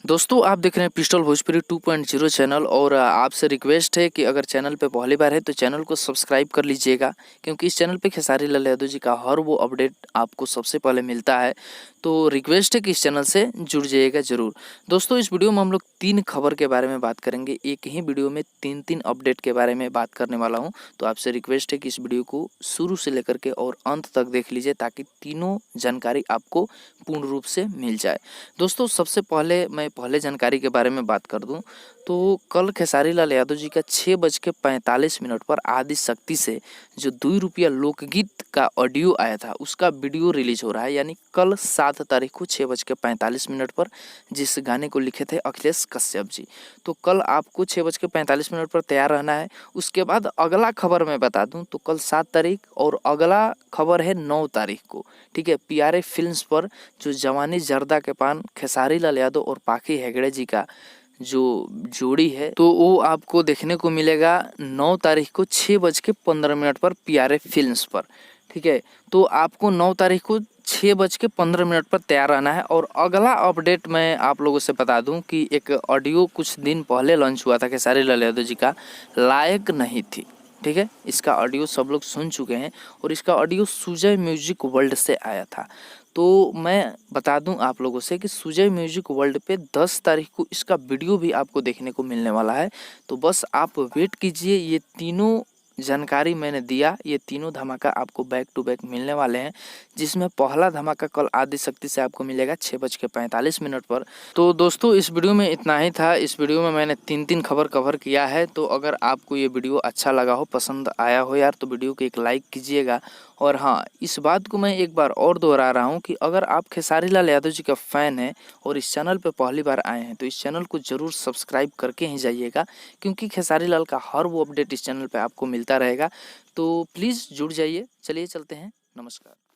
दोस्तों आप देख रहे हैं पिस्टल भोजपुरी 2.0 चैनल और आपसे रिक्वेस्ट है कि अगर चैनल पे पहली बार है तो चैनल को सब्सक्राइब कर लीजिएगा, क्योंकि इस चैनल पे खेसारी लाल यादव जी का हर वो अपडेट आपको सबसे पहले मिलता है। तो रिक्वेस्ट है कि इस चैनल से जुड़ जाइएगा ज़रूर। दोस्तों इस वीडियो में हम लोग 3 खबर के बारे में बात करेंगे। एक ही वीडियो में 3 अपडेट के बारे में बात करने वाला हूँ। तो आपसे रिक्वेस्ट है कि इस वीडियो को शुरू से लेकर के और अंत तक देख लीजिए, ताकि तीनों जानकारी आपको पूर्ण रूप से मिल जाए। दोस्तों सबसे पहले मैं पहले जानकारी के बारे में बात कर दूं तो कल खेसारी लाल यादव जी का 6:45 पर आदि शक्ति से जो 2 रुपया लोकगीत का ऑडियो आया था उसका वीडियो रिलीज हो रहा है। यानी कल 7 तारीख को 6:45 पर जिस गाने को लिखे थे अखिलेश कश्यप जी, तो कल आपको 6:45 पर तैयार रहना है। उसके बाद अगला खबर मैं बता दूं तो कल 7 तारीख और अगला खबर है 9 तारीख को, ठीक है, PRA फिल्म्स पर जो जवानी जर्दा के पान खेसारी लाल यादव और पाखी हेगड़े जी का जो जोड़ी है तो वो आपको देखने को मिलेगा 9 तारीख को 6:15 पर PRA फिल्म्स पर, ठीक है। तो आपको 9 तारीख को 6:15 पर तैयार रहना है। और अगला अपडेट मैं आप लोगों से बता दूं कि एक ऑडियो कुछ दिन पहले लॉन्च हुआ था खेसारी लाल यादव जी का, लायक नहीं थी, ठीक है। इसका ऑडियो सब लोग सुन चुके हैं और इसका ऑडियो सुजय म्यूजिक वर्ल्ड से आया था। तो मैं बता दूं आप लोगों से कि सुजय म्यूजिक वर्ल्ड पे 10 तारीख को इसका वीडियो भी आपको देखने को मिलने वाला है। तो बस आप वेट कीजिए, ये तीनों जानकारी मैंने दिया, ये तीनों धमाका आपको बैक टू बैक मिलने वाले हैं, जिसमें पहला धमाका कल आदि शक्ति से आपको मिलेगा 6:45 पर। तो दोस्तों इस वीडियो में इतना ही था। इस वीडियो में मैंने 3 खबर कवर किया है। तो अगर आपको ये वीडियो अच्छा लगा हो, पसंद आया हो यार, तो वीडियो को एक लाइक कीजिएगा। और हाँ, इस बात को मैं एक बार और दोहरा रहा हूँ कि अगर आप खेसारी लाल यादव जी का फ़ैन हैं और इस चैनल पर पहली बार आए हैं तो इस चैनल को ज़रूर सब्सक्राइब करके ही जाइएगा, क्योंकि खेसारी लाल का हर वो अपडेट इस चैनल पे आपको मिलता रहेगा। तो प्लीज़ जुड़ जाइए। चलिए चलते हैं, नमस्कार।